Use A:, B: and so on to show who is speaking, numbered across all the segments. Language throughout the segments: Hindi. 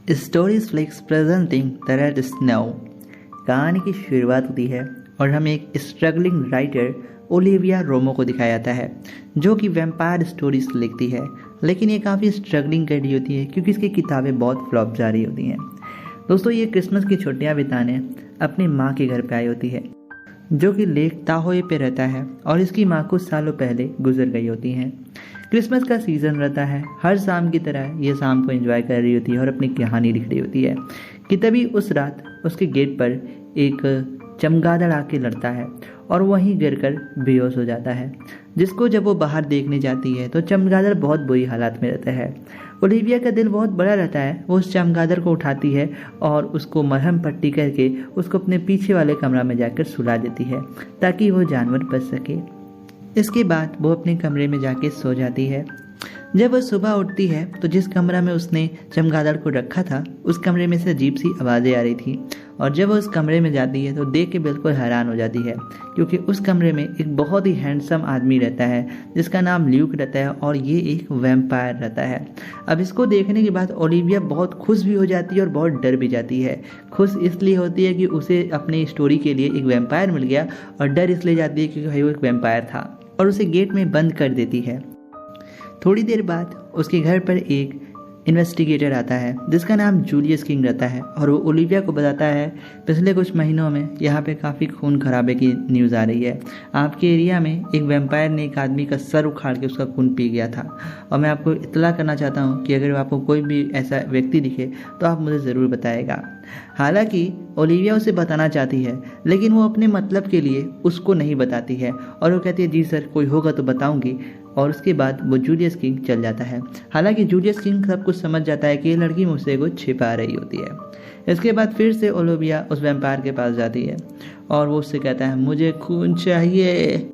A: Stories flix presenting the red snow. कहानी की शुरुआत होती है और हमें एक स्ट्रगलिंग राइटर ओलिविया रोमो को दिखाया जाता है जो कि वैम्पायर स्टोरीज लिखती है, लेकिन ये काफ़ी स्ट्रगलिंग कर रही होती है क्योंकि इसकी किताबें बहुत फ्लॉप जा रही होती हैं। दोस्तों, ये क्रिसमस की छुट्टियां बिताने अपनी माँ के घर पे आई होती है जो कि लेक ताहोए पे रहता है और इसकी माँ कुछ सालों पहले गुजर गई होती हैं। क्रिसमस का सीज़न रहता है, हर शाम की तरह ये शाम को एंजॉय कर रही होती है और अपनी कहानी लिख रही होती है कि तभी उस रात उसके गेट पर एक चमगादड़ आके लड़ता है और वहीं गिरकर बेहोश हो जाता है, जिसको जब वो बाहर देखने जाती है तो चमगादड़ बहुत बुरी हालत में रहता है। ओलिविया का दिल बहुत बड़ा रहता है, वो उस चमगादड़ को उठाती है और उसको मरहम पट्टी करके उसको अपने पीछे वाले कमरा में जाकर सुला देती है ताकि वो जानवर बच सके। इसके बाद वो अपने कमरे में जाके सो जाती है। जब वह सुबह उठती है तो जिस कमरा में उसने चमगादड़ को रखा था उस कमरे में से अजीब सी आवाज़ें आ रही थी, और जब वो उस कमरे में जाती है तो देख के बिल्कुल हैरान हो जाती है क्योंकि उस कमरे में एक बहुत ही हैंडसम आदमी रहता है जिसका नाम ल्यूक रहता है और ये एक वैम्पायर रहता है। अब इसको देखने के बाद ओलिविया बहुत खुश भी हो जाती है और बहुत डर भी जाती है। खुश इसलिए होती है कि उसे अपनी स्टोरी के लिए एक वैम्पायर मिल गया, और डर इसलिए जाती है क्योंकि भाई वो एक वैम्पायर था, और उसे गेट में बंद कर देती है। थोड़ी देर बाद उसके घर पर एक इन्वेस्टिगेटर आता है जिसका नाम जूलियस किंग रहता है, और वो ओलिविया को बताता है पिछले कुछ महीनों में यहाँ पे काफ़ी खून खराबे की न्यूज़ आ रही है। आपके एरिया में एक वैम्पायर ने एक आदमी का सर उखाड़ के उसका खून पी गया था, और मैं आपको इत्तला करना चाहता हूँ कि अगर आपको कोई भी ऐसा व्यक्ति दिखे तो आप मुझे ज़रूर बताएगा। हालांकि ओलिविया उसे बताना चाहती है, लेकिन वो अपने मतलब के लिए उसको नहीं बताती है और वो कहती है जी सर, कोई होगा तो बताऊंगी। और उसके बाद वो जूलियस किंग चल जाता है। हालांकि जूलियस किंग सब कुछ समझ जाता है कि ये लड़की मुझसे कुछ छिपा रही होती है। इसके बाद फिर से ओलिविया उस वैम्पायर के पास जाती है और वो उससे कहता है मुझे खून चाहिए।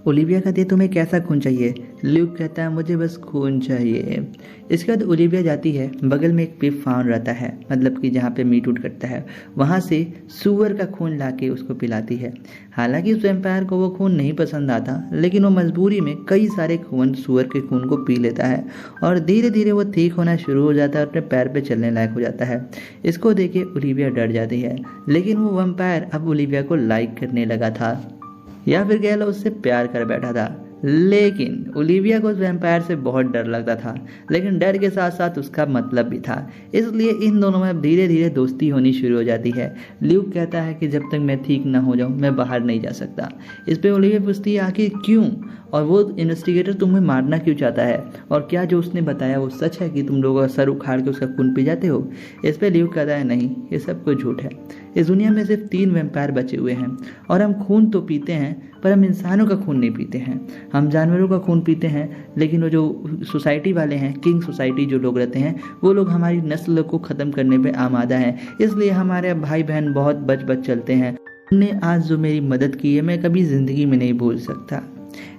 A: ओलिविया कहती है तुम्हें कैसा खून चाहिए? ल्यूक कहता है मुझे बस खून चाहिए। इसके बाद ओलिविया जाती है, बगल में एक पिग फार्म रहता है, मतलब कि जहाँ पे मीट उट कटता है, वहाँ से सूअर का खून लाके उसको पिलाती है। हालांकि उस वैम्पायर को वो खून नहीं पसंद आता, लेकिन वो मजबूरी में कई सारे खून सूअर के खून को पी लेता है और धीरे धीरे वो ठीक होना शुरू हो जाता है और अपने पैर पे चलने लायक हो जाता है। इसको देख के ओलिविया डर जाती है, लेकिन वो वैम्पायर अब ओलिविया को लाइक करने लगा था, या फिर कह लो उससे प्यार कर बैठा था। लेकिन ओलिविया को उस वैम्पायर से बहुत डर लगता था, लेकिन डर के साथ साथ उसका मतलब भी था, इसलिए इन दोनों में धीरे धीरे दोस्ती होनी शुरू हो जाती है। ल्यूक कहता है कि जब तक मैं ठीक ना हो जाऊं मैं बाहर नहीं जा सकता। इस पे ओलिविया पूछती है आखिर क्यों, और वो इन्वेस्टिगेटर तुम्हें मारना क्यों चाहता है, और क्या जो उसने बताया वो सच है कि तुम लोगों का सर उखाड़ के उसका खून पी जाते हो? इस पे ल्यूक कहता है नहीं, ये सब कुछ झूठ है। इस दुनिया में सिर्फ 3 वैम्पायर बचे हुए हैं और हम खून तो पीते हैं पर हम इंसानों का खून नहीं पीते हैं। हम जानवरों का खून पीते हैं, लेकिन वो जो सोसाइटी वाले हैं, किंग सोसाइटी जो लोग रहते हैं, वो लोग हमारी नस्ल को ख़त्म करने पे आमादा हैं। इसलिए हमारे भाई बहन बहुत बच चलते हैं। तुमने आज जो मेरी मदद की है मैं कभी ज़िंदगी में नहीं भूल सकता।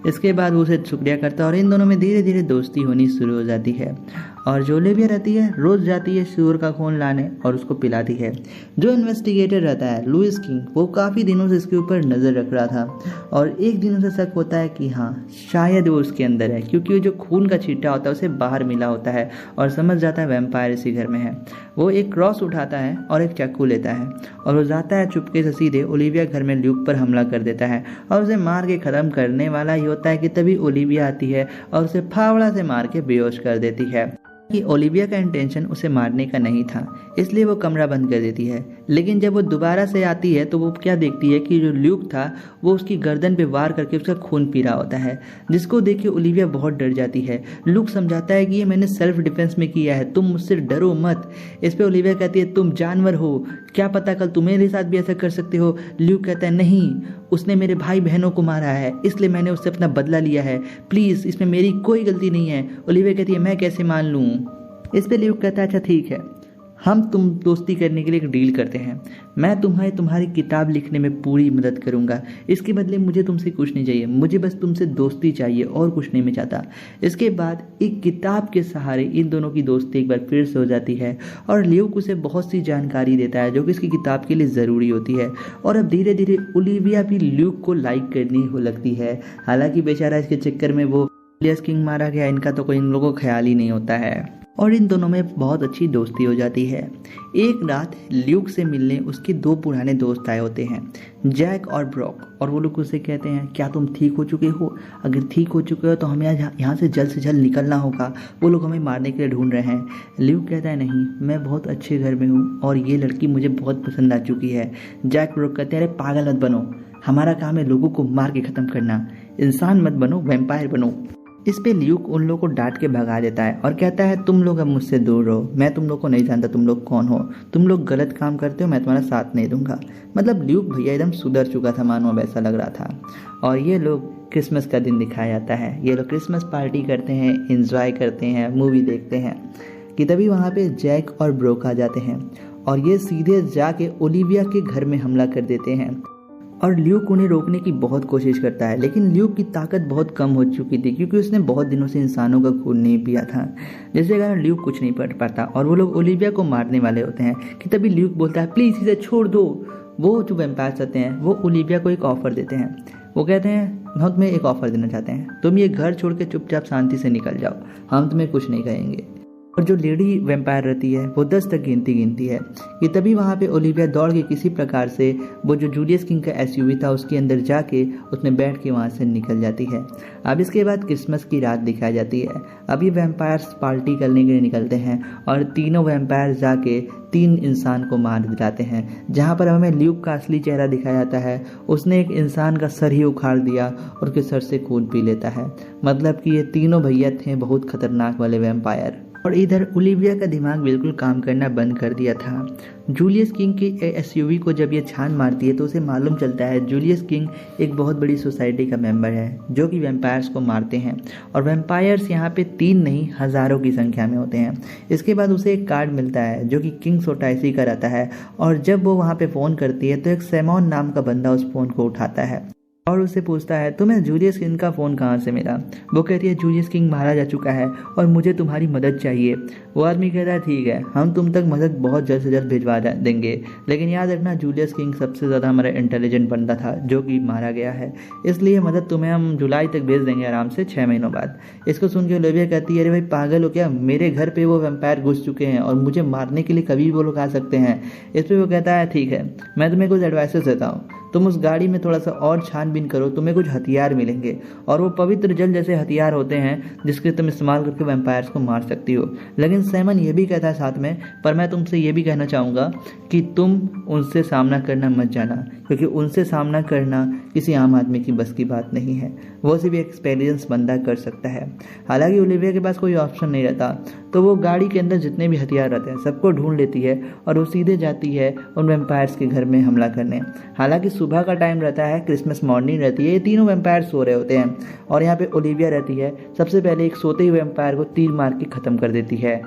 A: इसके बाद वो उसे शुक्रिया करता है और इन दोनों में धीरे धीरे दोस्ती होनी शुरू हो जाती है। और जो ओलिविया रहती है रोज़ जाती है सूअर का खून लाने और उसको पिलाती है। जो इन्वेस्टिगेटर रहता है लुइस किंग, वो काफ़ी दिनों से इसके ऊपर नज़र रख रहा था और एक दिन उसे शक होता है कि हाँ शायद वो उसके अंदर है, क्योंकि वो जो खून का छींटा होता है उसे बाहर मिला होता है और समझ जाता है वैम्पायर इसी घर में है। वो एक क्रॉस उठाता है और एक चाकू लेता है और वो जाता है चुपके से सीधे ओलिविया घर में ल्यूक पर हमला कर देता है और उसे मार के ख़त्म करने वाला ही होता है कि तभी ओलिविया आती है और उसे फावड़ा से मार के बेहोश कर देती है। कि ओलिविया का इंटेंशन उसे मारने का नहीं था, इसलिए वो कमरा बंद कर देती है। लेकिन जब वो दोबारा से आती है तो वो क्या देखती है कि जो ल्यूक था वो उसकी गर्दन पे वार करके उसका खून पी रहा होता है, जिसको देख के ओलिविया बहुत डर जाती है। ल्यूक समझाता है कि ये मैंने सेल्फ डिफेंस में किया है, तुम मुझसे डरो मत। इस पे ओलिविया कहती है तुम जानवर हो, क्या पता कल तुम्हारे साथ भी ऐसा कर सकते हो। ल्यूक कहता है नहीं, उसने मेरे भाई बहनों को मारा है, इसलिए मैंने उससे अपना बदला लिया है, प्लीज़ इसमें मेरी कोई गलती नहीं है। ओलिविया कहती है मैं कैसे मान लूँ। इस पे ल्यूक कहता है अच्छा ठीक है, हम तुम दोस्ती करने के लिए एक डील करते हैं, मैं तुम्हारी किताब लिखने में पूरी मदद करूंगा। इसके बदले मुझे तुमसे कुछ नहीं चाहिए, मुझे बस तुमसे दोस्ती चाहिए और कुछ नहीं मैं चाहता। इसके बाद एक किताब के सहारे इन दोनों की दोस्ती एक बार फिर से हो जाती है और ल्यूक उसे बहुत सी जानकारी देता है जो कि इसकी किताब के लिए ज़रूरी होती है। और अब धीरे धीरे ओलिविया भी ल्यूक को लाइक करनी हो लगती है। हालांकि बेचारा इसके चक्कर में वो जूलियस किंग मारा गया, इनका तो कोई इन लोगों को ख्याल ही नहीं होता है। और इन दोनों में बहुत अच्छी दोस्ती हो जाती है। एक रात ल्यूक से मिलने उसके दो पुराने दोस्त आए होते हैं, जैक और ब्रॉक, और वो लोग उससे कहते हैं क्या तुम ठीक हो चुके हो? अगर ठीक हो चुके हो तो हमें यहाँ से जल्द निकलना होगा, वो लोग हमें मारने के लिए ढूंढ रहे हैं। ल्यूक कहता है नहीं, मैं बहुत अच्छे घर में हूँ और ये लड़की मुझे बहुत पसंद आ चुकी है। जैक ब्रॉक कहते हैं अरे पागल मत बनो, हमारा काम है लोगों को मार के ख़त्म करना, इंसान मत बनो, वैम्पायर बनो। इस पे ल्यूक उन लोगों को डांट के भगा देता है और कहता है तुम लोग अब मुझसे दूर रहो, मैं तुम लोग को नहीं जानता तुम लोग कौन हो, तुम लोग गलत काम करते हो, मैं तुम्हारा साथ नहीं दूंगा। मतलब ल्यूक भैया एकदम सुधर चुका था, मानो अब ऐसा लग रहा था। और ये लोग क्रिसमस का दिन दिखाया जाता है, ये लोग क्रिसमस पार्टी करते हैं, इंजॉय करते हैं, मूवी देखते हैं कि तभी वहाँ पे जैक और ब्रोक आ जाते हैं और ये सीधे जाके ओलिविया के घर में हमला कर देते हैं। और ल्यूक उन्हें रोकने की बहुत कोशिश करता है, लेकिन ल्यूक की ताकत बहुत कम हो चुकी थी क्योंकि उसने बहुत दिनों से इंसानों का खून नहीं पिया था, जिसके कारण ल्यूक कुछ नहीं कर पाता और वो लोग ओलिविया को मारने वाले होते हैं कि तभी ल्यूक बोलता है प्लीज़ इसे छोड़ दो। वो जो वैम्पायर्स आते हैं वो ओलिविया को एक ऑफर देते हैं, वो कहते हैं हम तुम्हें एक ऑफर देना चाहते हैं, तुम ये घर छोड़ के चुपचाप शांति से निकल जाओ, हम तुम्हें कुछ नहीं कहेंगे। और जो लेडी वैम्पायर रहती है वो 10 तक गिनती है कि तभी वहाँ पे ओलिविया दौड़ के किसी प्रकार से वो जो जूलियस किंग का एसयूवी था उसके अंदर जाके उसमें बैठ के वहाँ से निकल जाती है। अब इसके बाद क्रिसमस की रात दिखाई जाती है। अब ये वैम्पायर्स पार्टी करने के लिए निकलते हैं और तीनों वैम्पायर जाके 3 इंसान को मार दिलाते हैं, जहाँ पर हमें ल्यूक का असली चेहरा दिखाया जाता है। उसने एक इंसान का सर ही उखाड़ दिया और उसके सर से खून पी लेता है। मतलब कि ये तीनों भैया थे बहुत खतरनाक वाले वैम्पायर। और इधर ओलिविया का दिमाग बिल्कुल काम करना बंद कर दिया था। जूलियस किंग की एसयूवी को जब ये छान मारती है तो उसे मालूम चलता है जूलियस किंग एक बहुत बड़ी सोसाइटी का मेंबर है जो कि वैम्पायर्स को मारते हैं और वैम्पायर्स यहाँ पे 3 नहीं हज़ारों की संख्या में होते हैं। इसके बाद उसे एक कार्ड मिलता है जो कि किंग सोटाइसी का रहता है और जब वो वहाँ पे फ़ोन करती है तो एक सैमॉन नाम का बंदा उस फ़ोन को उठाता है और उससे पूछता है तुम्हें जूलियस किंग का फ़ोन कहाँ से मिला? वो कहती है जूलियस किंग मारा जा चुका है और मुझे तुम्हारी मदद चाहिए। वो आदमी कहता है ठीक है, हम तुम तक मदद बहुत जल्द से जल्द भिजवा देंगे, लेकिन याद रखना जूलियस किंग सबसे ज़्यादा हमारा इंटेलिजेंट बंदा था जो कि मारा गया है, इसलिए मदद तुम्हें हम जुलाई तक भेज देंगे आराम से 6 महीनों बाद। इसको सुन के ओलिविया कहती है अरे भाई पागल हो क्या, मेरे घर पर वो वैम्पायर घुस चुके हैं और मुझे मारने के लिए कभी भी वो लोग आ सकते हैं। इस पर वो कहता है ठीक है, मैं तुम्हें कुछ एडवाइसेस देता हूँ, तुम उस गाड़ी में थोड़ा सा और छानबीन करो, तुम्हें कुछ हथियार मिलेंगे और वो पवित्र जल जैसे हथियार होते हैं जिसके तुम इस्तेमाल करके वैम्पायर्स को मार सकती हो। लेकिन सैमन ये भी कहता है साथ में, पर मैं तुमसे ये भी कहना चाहूँगा कि तुम उनसे सामना करना मत जाना, क्योंकि उनसे सामना करना किसी आम आदमी की बस की बात नहीं है, वो सिर्फ एक्सपीरियंस बंदा कर सकता है। हालांकि ओलिविया के पास कोई ऑप्शन नहीं रहता, तो वो गाड़ी के अंदर जितने भी हथियार रहते हैं सबको ढूंढ लेती है और वो सीधे जाती है उन वैम्पायर्स के घर में हमला करने। हालांकि सुबह का टाइम रहता है, क्रिसमस मॉर्निंग रहती है, ये तीनों वैम्पायर सो रहे होते हैं और यहाँ पे ओलिविया रहती है, सबसे पहले एक सोते हुए वैम्पायर को तीर मार के ख़त्म कर देती है।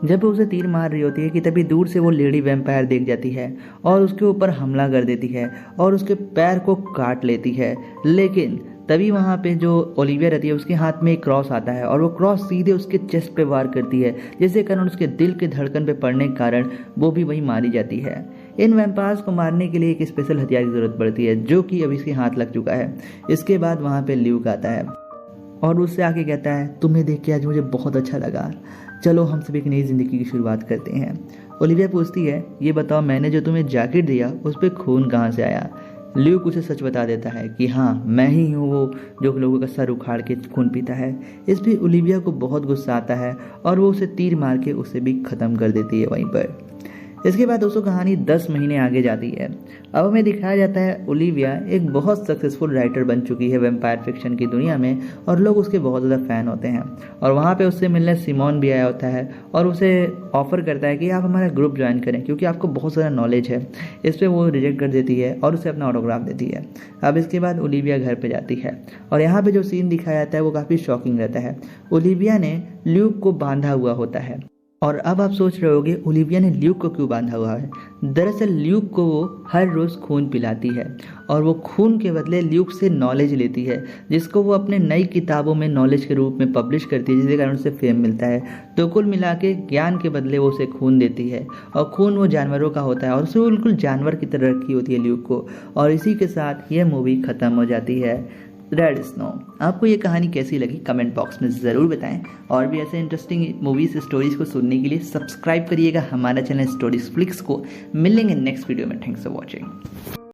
A: जब वो उसे तीर मार रही होती है कि तभी दूर से वो लेडी वैम्पायर देख जाती है और उसके ऊपर हमला कर देती है और उसके पैर को काट लेती है। लेकिन तभी वहाँ पे जो ओलिविया रहती है उसके हाथ में एक क्रॉस आता है और वो क्रॉस सीधे उसके चेस्ट पे वार करती है, जिसके कारण उसके दिल के धड़कन पे पड़ने के कारण वो भी वहीं मारी जाती है। इन वैम्पायर्स को मारने के लिए एक स्पेशल हथियार की ज़रूरत पड़ती है जो कि अभी इसके हाथ लग चुका है। इसके बाद वहाँ पे ल्यूक आता है और उससे आके कहता है तुम्हें देख के आज मुझे बहुत अच्छा लगा, चलो हम सब एक नई ज़िंदगी की शुरुआत करते हैं। ओलिविया पूछती है ये बताओ मैंने जो तुम्हें जैकेट दिया उस पर खून कहाँ से आया? ल्यूक उसे सच बता देता है कि हाँ मैं ही हूँ वो जो लोगों का सर उखाड़ के खून पीता है। इस पर ओलिविया को बहुत गुस्सा आता है और वो उसे तीर मार के उसे भी ख़त्म कर देती है वहीं पर। इसके बाद दोस्तों कहानी 10 महीने आगे जाती है। अब हमें दिखाया जाता है ओलिविया एक बहुत सक्सेसफुल राइटर बन चुकी है वैम्पायर फिक्शन की दुनिया में और लोग उसके बहुत ज़्यादा फ़ैन होते हैं और वहाँ पे उससे मिलने सिमोन भी आया होता है और उसे ऑफ़र करता है कि आप हमारा ग्रुप ज्वाइन करें क्योंकि आपको बहुत ज़्यादा नॉलेज है। इस पर वो रिजेक्ट कर देती है और उसे अपना ऑटोग्राफ देती है। अब इसके बाद ओलिविया घर पर जाती है और यहाँ पर जो सीन दिखाया जाता है वो काफ़ी शॉकिंग रहता है। ओलिविया ने ल्यूक को बांधा हुआ होता है और अब आप सोच रहे होगे ओलिविया ने ल्यूक को क्यों बांधा हुआ है। दरअसल ल्यूक को वो हर रोज़ खून पिलाती है और वो खून के बदले ल्यूक से नॉलेज लेती है जिसको वो अपने नई किताबों में नॉलेज के रूप में पब्लिश करती है, जिसके कारण उसे फेम मिलता है। तो कुल मिला के ज्ञान के बदले वो उसे खून देती है और खून वो जानवरों का होता है और उसे बिल्कुल जानवर की तरह रखी होती है ल्यूक को। और इसी के साथ ये मूवी ख़त्म हो जाती है। Red snow. आपको ये कहानी कैसी लगी कमेंट बॉक्स में ज़रूर बताएं और भी ऐसे इंटरेस्टिंग मूवीज़ स्टोरीज़ को सुनने के लिए सब्सक्राइब करिएगा हमारा चैनल स्टोरीज फ्लिक्स को। मिलेंगे नेक्स्ट वीडियो में। Thanks for watching.